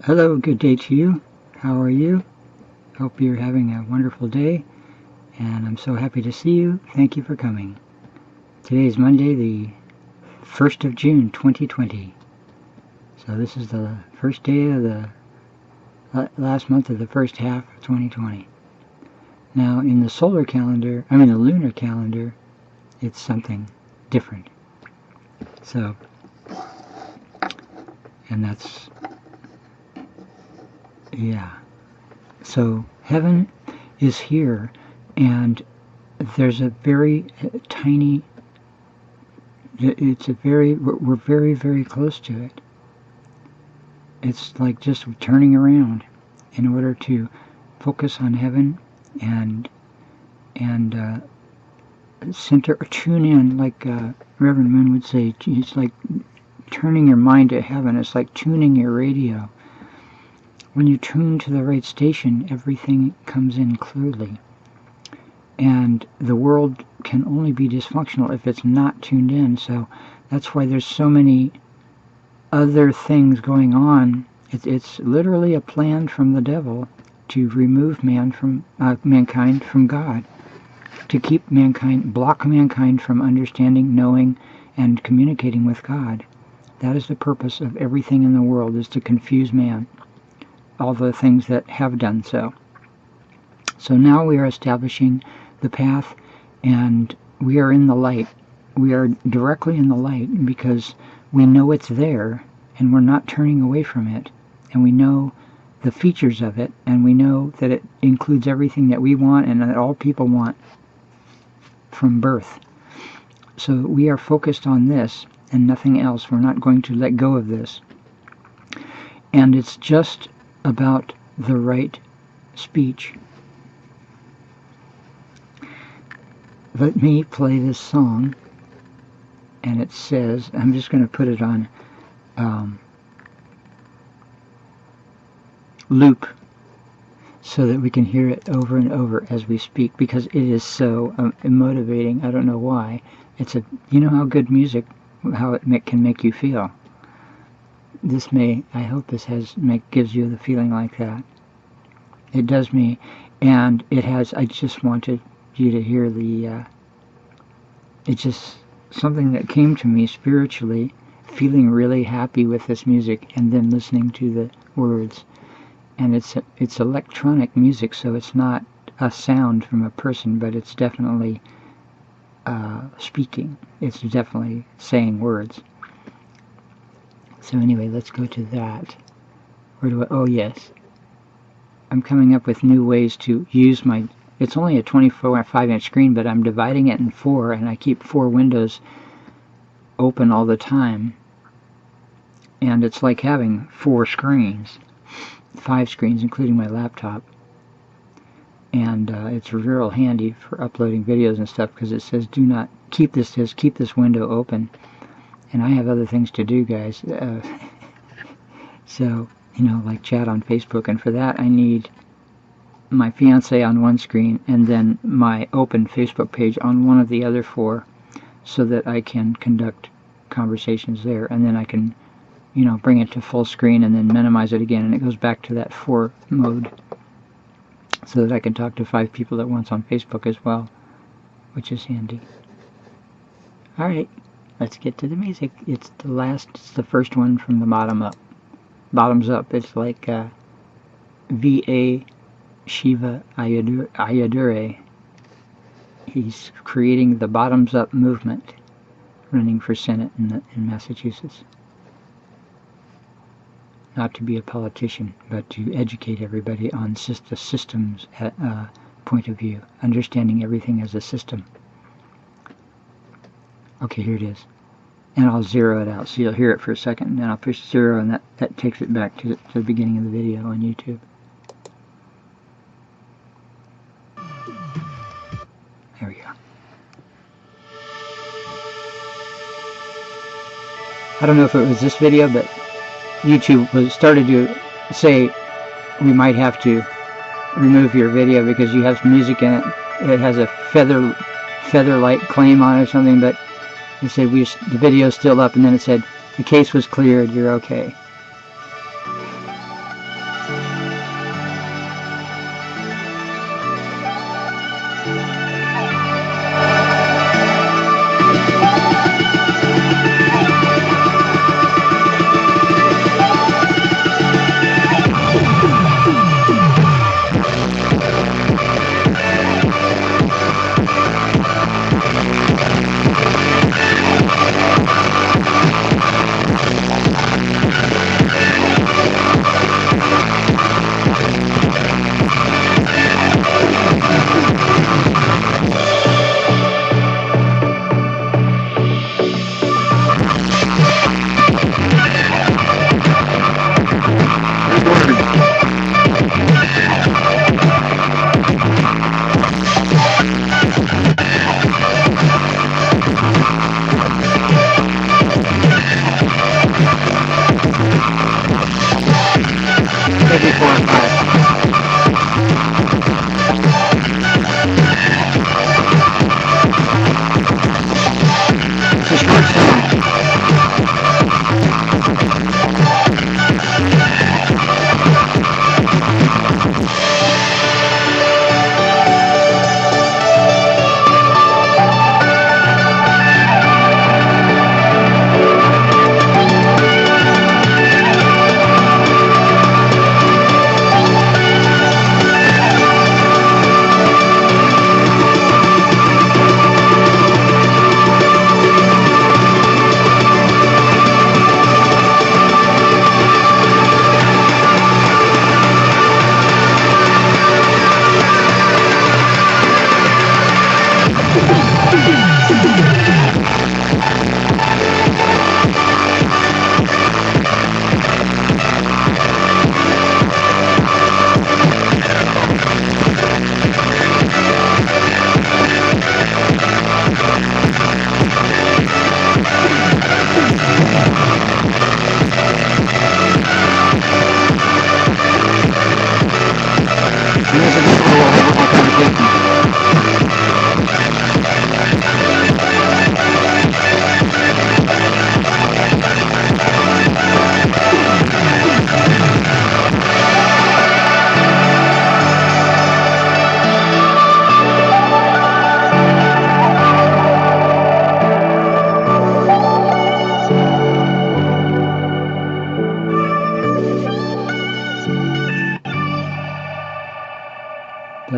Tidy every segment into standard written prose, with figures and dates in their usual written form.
Hello, good day to you. How are you? Hope you're having a wonderful day, and I'm so happy to see you. Thank you for coming. Today is Monday, the 1st of June, 2020. So this is the first day of the last month of the first half of 2020. Now, in the the lunar calendar, it's something different. So, and that's, yeah. So heaven is here, and there's a very tiny, we're very, very close to it. It's like just turning around in order to focus on heaven and tune in, like Reverend Moon would say. It's like turning your mind to heaven. It's like tuning your radio. When you tune to the right station, everything comes in clearly. And the world can only be dysfunctional if it's not tuned in. So that's why there's so many other things going on. It's literally a plan from the devil to remove mankind from God, to keep block mankind from understanding, knowing, and communicating with God. That is the purpose of everything in the world, is to confuse man. All the things that have done so. So now we are establishing the path, and we are in the light. We are directly in the light because we know it's there, and we're not turning away from it, and we know the features of it, and we know that it includes everything that we want and that all people want from birth. So we are focused on this and nothing else. We're not going to let go of this. And it's just about the right speech. Let me play this song, and it says, I'm just going to put it on loop so that we can hear it over and over as we speak, because it is so motivating. I don't know why. You know how good music, how it can make you feel. I hope this gives you the feeling like that. It does me, and I just wanted you to hear it's just something that came to me spiritually, feeling really happy with this music, and then listening to the words. And it's electronic music, so it's not a sound from a person, but it's definitely speaking. It's definitely saying words. So anyway, let's go to that. Oh yes. I'm coming up with new ways to use it's only a 25-inch screen, but I'm dividing it in 4, and I keep 4 windows open all the time. And it's like having 4 screens, 5 screens, including my laptop. And it's real handy for uploading videos and stuff, because it says do not keep this window open. And I have other things to do, guys. So, like chat on Facebook, and for that I need my fiance on one screen and then my open Facebook page on one of the other 4, so that I can conduct conversations there, and then I can, bring it to full screen and then minimize it again, and it goes back to that 4 mode, so that I can talk to 5 people at once on Facebook as well, which is handy. Alright, let's get to the music. It's the first one from the bottoms up. It's like V.A. Shiva Ayyadurai. He's creating the bottoms up movement, running for Senate in Massachusetts. Not to be a politician, but to educate everybody on the system's point of view, understanding everything as a system. Okay, here it is. And I'll zero it out, so you'll hear it for a second, and then I'll push 0, and that takes it back to the beginning of the video on YouTube. There we go. I don't know if it was this video, but YouTube started to say we might have to remove your video because you have some music in it. It has a feather-light claim on it or something, but they said the video's still up, and then it said the case was cleared, you're okay.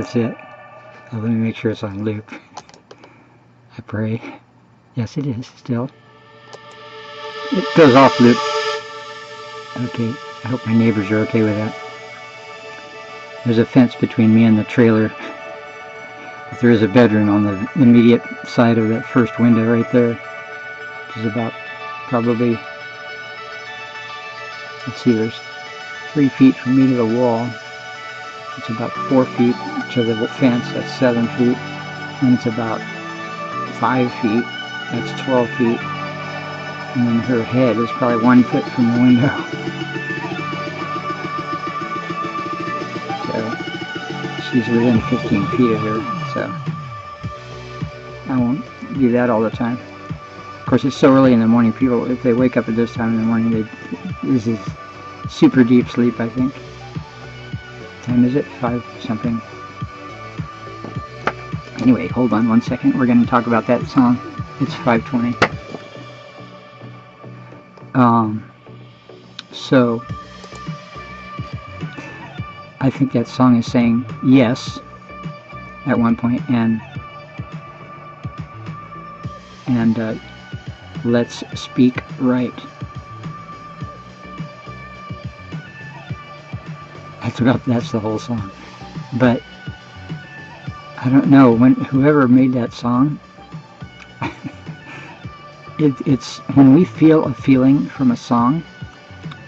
That's it. Let me make sure it's on loop. I pray. Yes, it is still. It goes off loop. Okay, I hope my neighbors are okay with that. There's a fence between me and the trailer. But there is a bedroom on the immediate side of that first window right there, which is about probably, let's see, there's 3 feet from me to the wall. It's about 4 feet to the fence, that's 7 feet. And it's about 5 feet, that's 12 feet. And then her head is probably 1 foot from the window. So she's within 15 feet of her, so I won't do that all the time. Of course, it's so early in the morning, people, if they wake up at this time in the morning, this is super deep sleep, I think. What time is it? 5 something. Anyway, hold on 1 second. We're going to talk about that song. It's 5:20. So I think that song is saying yes at one point, and let's speak right. That's the whole song. But I don't know, whoever made that song, it's when we feel a feeling from a song,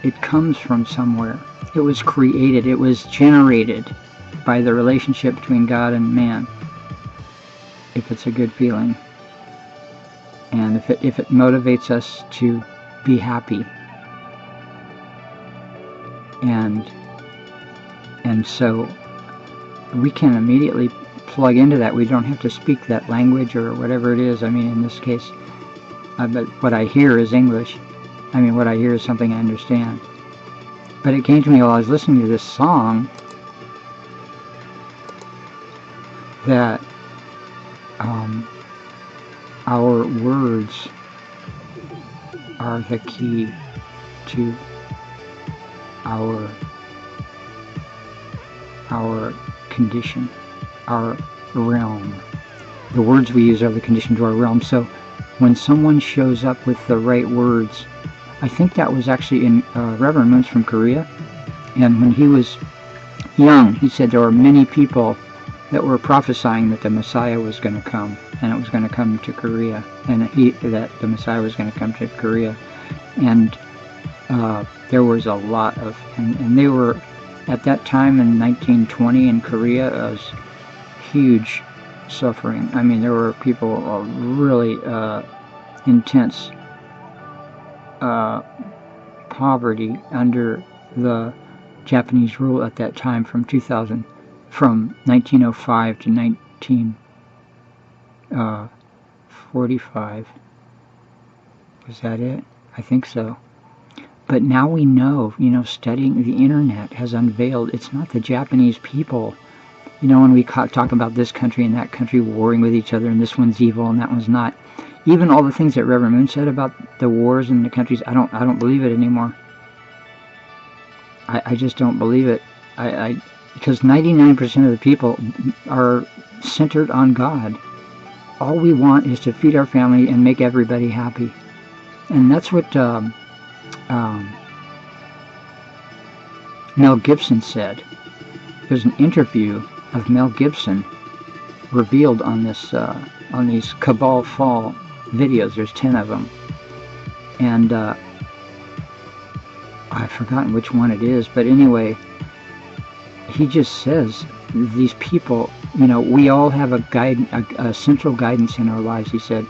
it comes from somewhere. It was created, it was generated by the relationship between God and man, if it's a good feeling. And if it motivates us to be happy. And so we can immediately plug into that. We don't have to speak that language or whatever it is. I mean, in this case, but what I hear is English. I mean, what I hear is something I understand. But it came to me while I was listening to this song that our words are the key to our condition, our realm. The words we use are the condition to our realm. So when someone shows up with the right words, I think that was actually in Reverend Moon's from Korea, and when he was young, he said there were many people that were prophesying that the Messiah was going to come, and it was going to come to Korea, and that the Messiah was going to come to Korea. And there was a lot of, and they were, at that time in 1920 in Korea, it was huge suffering. I mean, there were people really intense poverty under the Japanese rule at that time from 1905 to 1945. Was that it? I think so. But now we know, studying the internet has unveiled it's not the Japanese people. When we talk about this country and that country warring with each other, and this one's evil and that one's not. Even all the things that Reverend Moon said about the wars in the countries, I don't believe it anymore. I just don't believe it. Because 99% of the people are centered on God. All we want is to feed our family and make everybody happy. And that's what Mel Gibson said. There's an interview of Mel Gibson revealed on these Cabal Fall videos. There's 10 of them, and I've forgotten which one it is, but anyway, he just says these people, we all have a central guidance in our lives. He said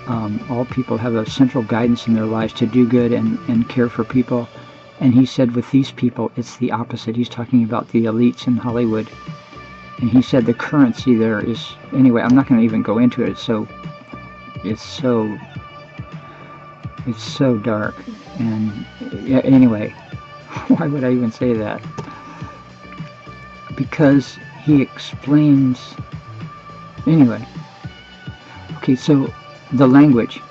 all people have a central guidance in their lives to do good and care for people. And he said with these people, it's the opposite. He's talking about the elites in Hollywood. And he said the currency there is, anyway, I'm not going to even go into it. It's so dark. And anyway, why would I even say that? Because he explains, anyway. Okay, so the language.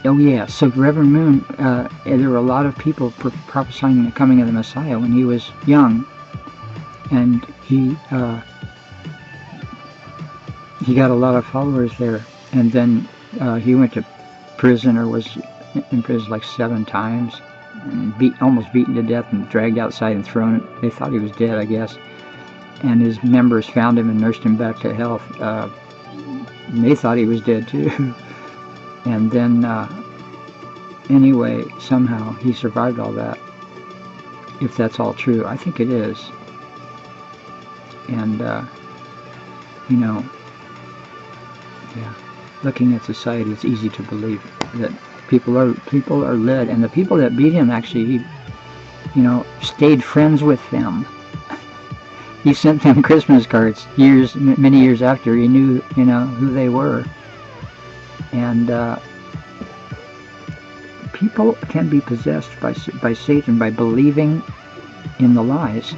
Oh yeah, so Reverend Moon, there were a lot of people prophesying the coming of the Messiah when he was young. and he got a lot of followers there. And then he went to prison, or was in prison like 7 times, and almost beaten to death and dragged outside and thrown. They thought he was dead, I guess. And his members found him and nursed him back to health. They thought he was dead too. And then anyway, somehow he survived all that. If that's all true, I think it is. And you know, yeah, looking at society, it's easy to believe that people are led, and the people that beat him, actually, he stayed friends with them. He sent them Christmas cards many years after he knew who they were. And people can be possessed by Satan by believing in the lies.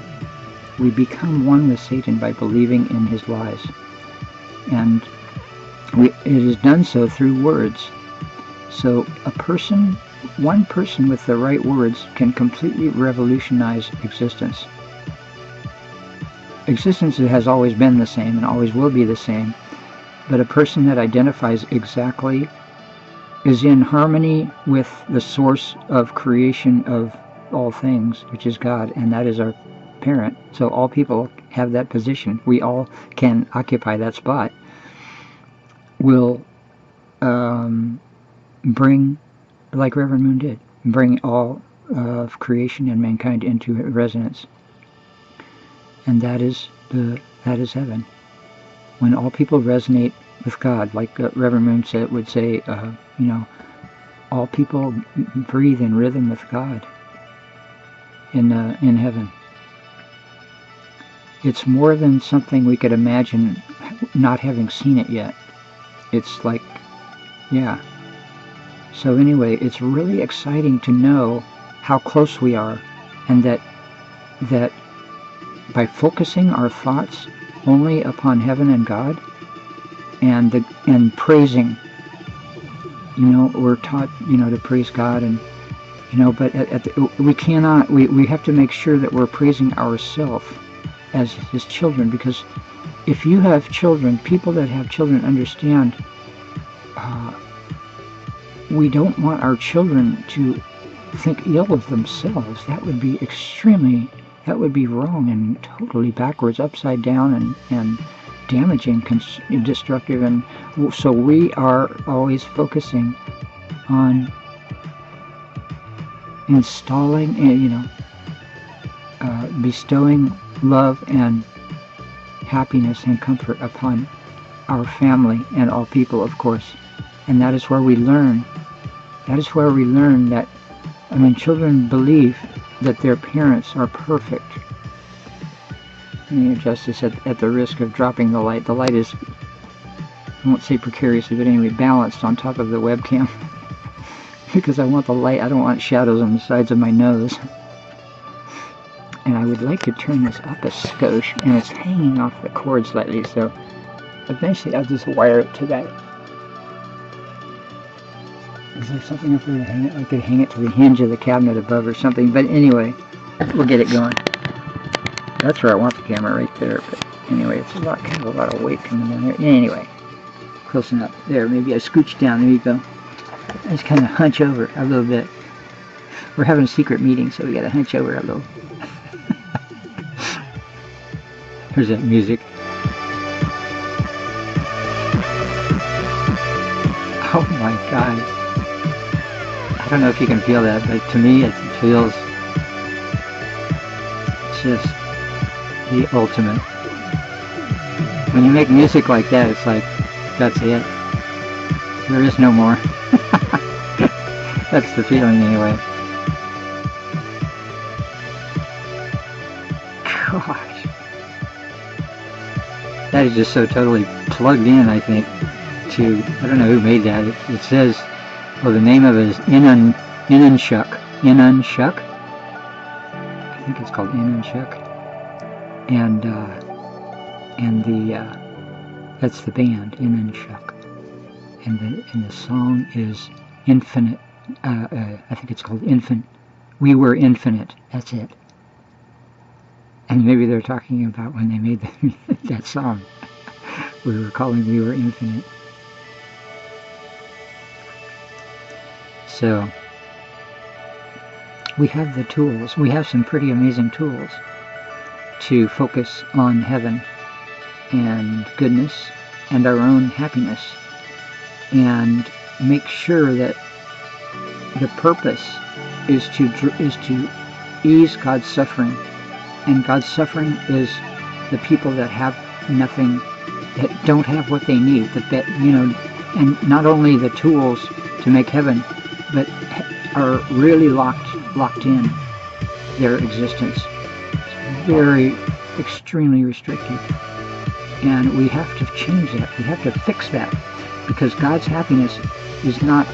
We become one with Satan by believing in his lies. And it is done so through words. So one person with the right words can completely revolutionize existence. Existence has always been the same and always will be the same, but a person that identifies exactly, is in harmony with the source of creation of all things, which is God, and that is our parent. So all people have that position. We all can occupy that spot. Will bring, like Reverend Moon did, bring all of creation and mankind into resonance. And that is heaven. When all people resonate with God, like Reverend Moon would say, all people breathe in rhythm with God in heaven. It's more than something we could imagine, not having seen it yet. It's like, yeah. So anyway, it's really exciting to know how close we are, and that by focusing our thoughts only upon heaven and God, and praising, we're taught, to praise God, and but we cannot. We have to make sure that we're praising ourselves as His children, because if you have children, people that have children understand. We don't want our children to think ill of themselves. That would be wrong and totally backwards, upside down, and damaging, destructive. And so we are always focusing on installing, bestowing love and happiness and comfort upon our family and all people, of course. And that is where we learn. That is where we learn that, children believe that their parents are perfect. Let me adjust this at the risk of dropping the light. The light is, I won't say precariously, but anyway, balanced on top of the webcam. Because I want the light, I don't want shadows on the sides of my nose. And I would like to turn this up a skosh, and it's hanging off the cord slightly, so eventually I'll just wire it to that. Is there something up there to hang it? I could hang it to the hinge of the cabinet above or something, but anyway, we'll get it going. That's where I want the camera, right there, but anyway, it's a lot of weight coming down here. Anyway, close enough. There, maybe I scooch down, there you go. I just kind of hunch over a little bit. We're having a secret meeting, so we gotta hunch over a little. There's that music. Oh my God. I don't know if you can feel that, but to me it feels just the ultimate. When you make music like that, it's like, that's it. There is no more. That's the feeling anyway. Gosh. That is just so totally plugged in, I think, to, I don't know who made that. It says, well, the name of it is Inunshuk. Inunshuk? I think it's called Inunshuk. And that's the band, Inunshuk. And the song is Infinite. I think it's called Infinite. We Were Infinite. That's it. And maybe they're talking about when they made that song. We were calling We Were Infinite. So we have the tools. We have some pretty amazing tools to focus on heaven and goodness and our own happiness, and make sure that the purpose is to ease God's suffering. And God's suffering is the people that have nothing, that don't have what they need, that and not only the tools to make heaven, but are really locked in their existence. It's very, extremely restricted. And we have to change that. We have to fix that. Because God's happiness is not,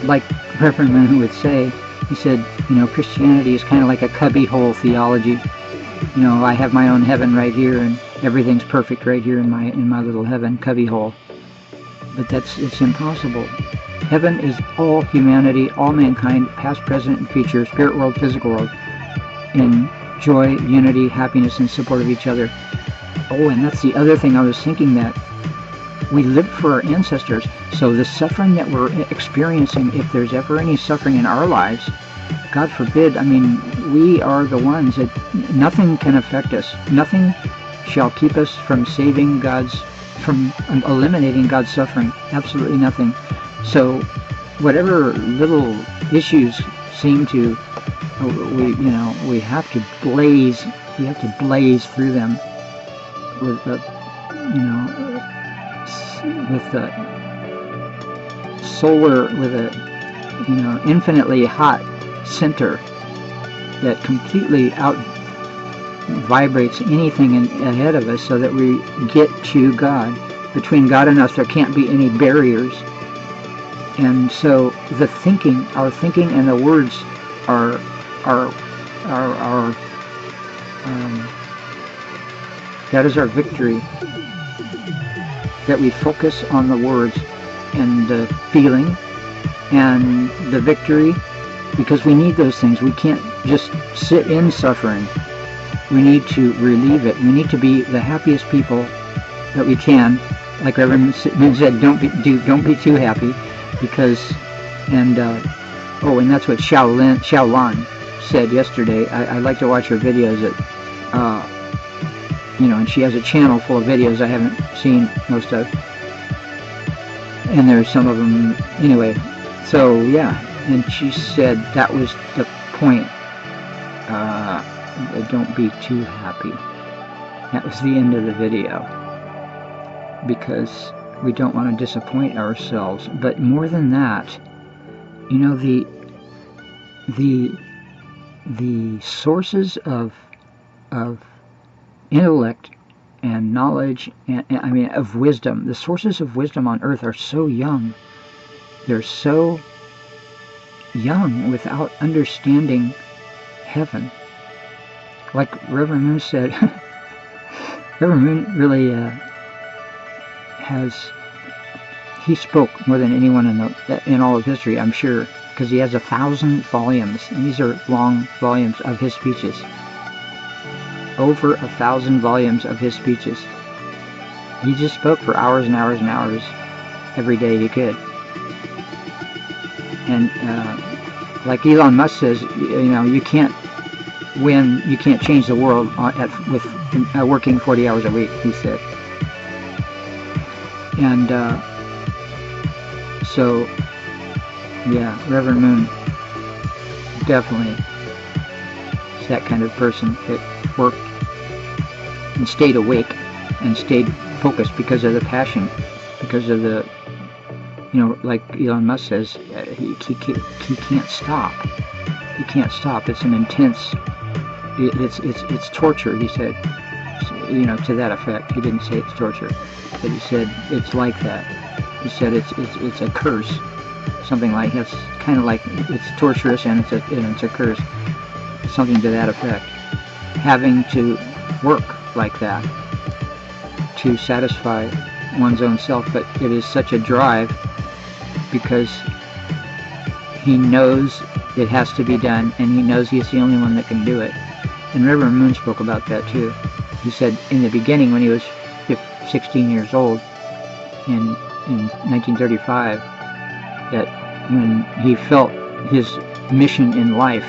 like Reverend Moon would say, he said, Christianity is kind of like a cubbyhole theology. I have my own heaven right here, and everything's perfect right here in my little heaven cubbyhole. But it's impossible. Heaven is all humanity, all mankind, past, present, and future, spirit world, physical world, in joy, unity, happiness, and support of each other. Oh, and that's the other thing I was thinking, that we live for our ancestors. So the suffering that we're experiencing, if there's ever any suffering in our lives, God forbid, we are the ones that nothing can affect us. Nothing shall keep us from from eliminating God's suffering. Absolutely nothing. So whatever little issues seem to, we have to blaze through them with the solar, with a infinitely hot center that completely out vibrates anything ahead of us, so that we get to God. Between God and us there can't be any barriers. And so our thinking and the words are that is our victory. That we focus on the words and the feeling and the victory, because we need those things. We can't just sit in suffering. We need to relieve it. We need to be the happiest people that we can. Like Reverend Moon said, don't be too happy, because and that's what Xiaolan said yesterday. I like to watch her videos and she has a channel full of videos I haven't seen most of, and there's some of them anyway. So yeah, and she said that was the point. Don't be too happy. That was the end of the video, because we don't want to disappoint ourselves. But more than that, the sources of intellect and knowledge, and of wisdom, the sources of wisdom on earth are so young. They're so young without understanding heaven. Like Reverend Moon said, Reverend Moon really he spoke more than anyone in all of history, I'm sure, because he has 1,000 volumes, and these are long volumes of his speeches. Over 1,000 volumes of his speeches. He just spoke for hours and hours and hours every day he could. And like Elon Musk says, you can't change the world with working 40 hours a week, he said. And so, yeah, Reverend Moon definitely is that kind of person that worked and stayed awake and stayed focused because of the passion, because of the, like Elon Musk says, he can't stop. He can't stop. It's an intense, it's torture, he said, to that effect. He didn't say it's torture, but he said it's like that. He said it's a curse, something like that's kind of like it's torturous and it's a curse, something to that effect. Having to work like that to satisfy one's own self, but it is such a drive because he knows it has to be done, and he knows he's the only one that can do it. And Reverend Moon spoke about that too. He said in the beginning, when he was 16 years old, in 1935, that when he felt his mission in life,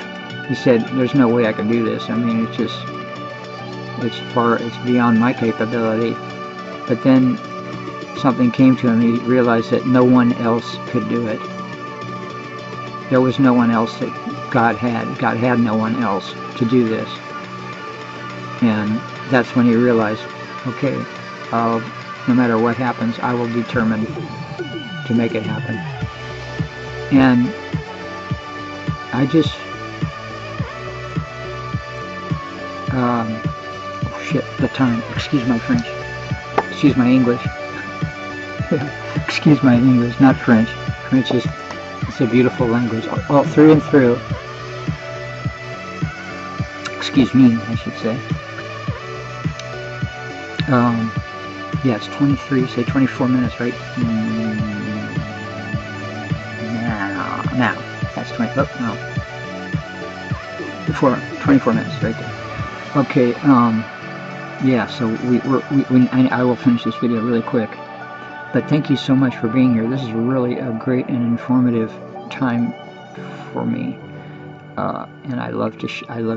he said, "There's no way I can do this. I mean, it's beyond my capability." But then something came to him. He realized that no one else could do it. There was no one else that God had. God had no one else to do this. And that's when he realized, okay, no matter what happens, I will determine to make it happen. And I just, the time, excuse my French, excuse my English, excuse my English, not French. French is, it's a beautiful language, all through and through. Excuse me, I should say. Yeah, it's 23, say 24 minutes, right? Now, that's 20, no. 24 minutes, right there. Okay, yeah, so I will finish this video really quick. But thank you so much for being here. This is really a great and informative time for me. And I love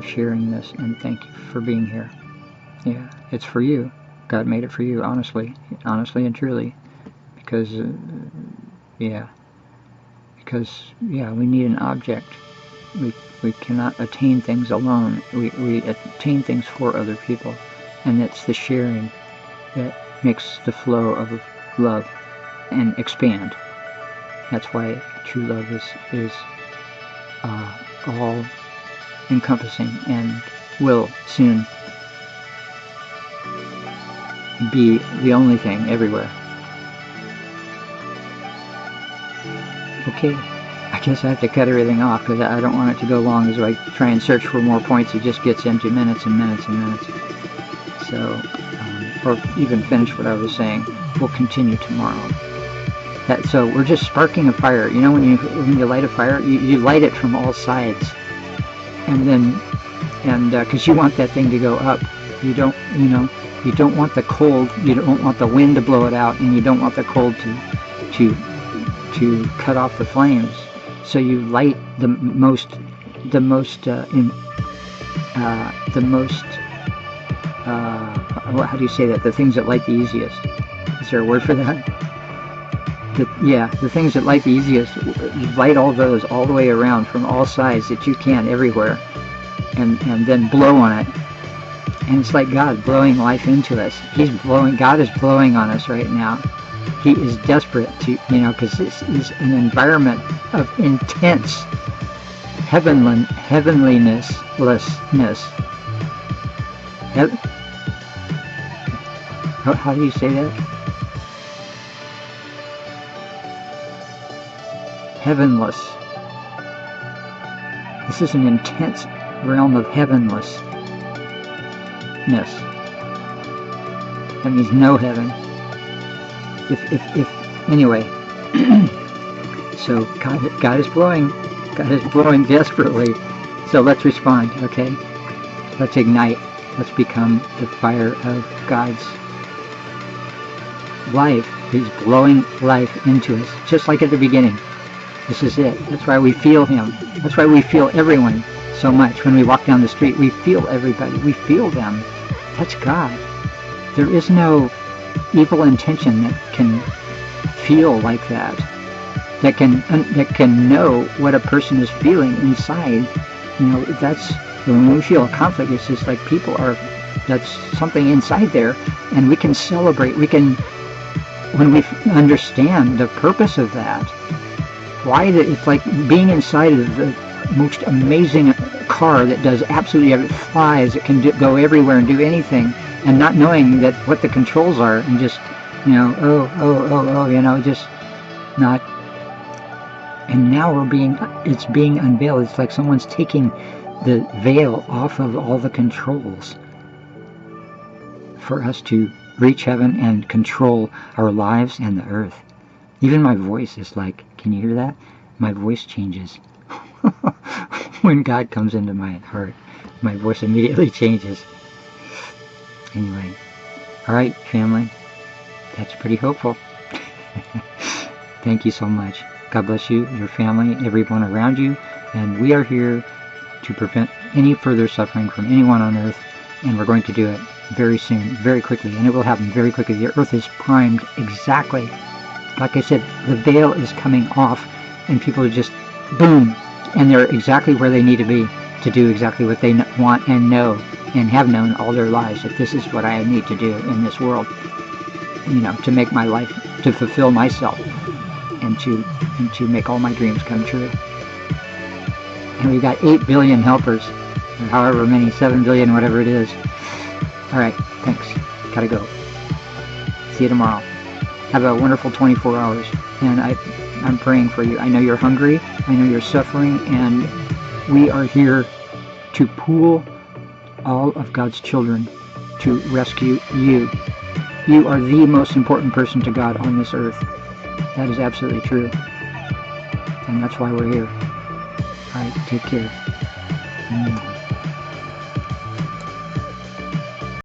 sharing this, and thank you for being here. Yeah, it's for you. God made it for you, honestly and truly, because we need an object. We cannot attain things alone. We attain things for other people, and it's the sharing that makes the flow of love and expand. That's why true love is all encompassing and will soon be the only thing everywhere. Okay, I guess I have to cut everything off because I don't want it to go long as I try and search for more points. It just gets into minutes and minutes and minutes. So, or even finish what I was saying. We'll continue tomorrow. So we're just sparking a fire. You know, when you light a fire, you light it from all sides, and because you want that thing to go up. You don't want the cold. You don't want the wind to blow it out, and you don't want the cold to cut off the flames. So you light how do you say that? The things that light the easiest. Is there a word for that? The things that light the easiest, you light all those all the way around from all sides that you can, everywhere, and then blow on it. And it's like God blowing life into us. God is blowing on us right now. He is desperate to, because this is an environment of intense heavenliness. How do you say that? Heavenless. This is an intense realm of heavenlessness. That means no heaven. If anyway. So God is blowing desperately. So let's respond, okay? Let's ignite. Let's become the fire of God's life. He's blowing life into us, just like at the beginning. This is it. That's why we feel Him. That's why we feel everyone so much. When we walk down the street, we feel everybody. We feel them. That's God. There is no evil intention that can feel like that. That can know what a person is feeling inside. That's when we feel a conflict. It's just like that's something inside there, and we can celebrate. When we understand the purpose of that. It's like being inside of the most amazing car that does absolutely everything. It flies, it can go everywhere and do anything, and not knowing that what the controls are, and just just not. And now it's being unveiled. It's like someone's taking the veil off of all the controls for us to reach heaven and control our lives and the earth. Even my voice is like, can you hear that? My voice changes when God comes into my heart. My voice immediately changes. Anyway, alright, family. That's pretty hopeful. Thank you so much. God bless you, your family, everyone around you, and we are here to prevent any further suffering from anyone on earth, and we're going to do it very soon, very quickly, and it will happen very quickly. The earth is primed exactly. Like I said, the veil is coming off, and people are just, boom, and they're exactly where they need to be to do exactly what they want and know and have known all their lives, that this is what I need to do in this world, to make my life, to fulfill myself, and to make all my dreams come true. And we've got 8 billion helpers, or however many, 7 billion, whatever it is. Alright, thanks. Gotta go. See you tomorrow. Have a wonderful 24 hours. And I'm praying for you. I know you're hungry. I know you're suffering. And we are here to pool all of God's children to rescue you. You are the most important person to God on this earth. That is absolutely true. And that's why we're here. Alright, take care.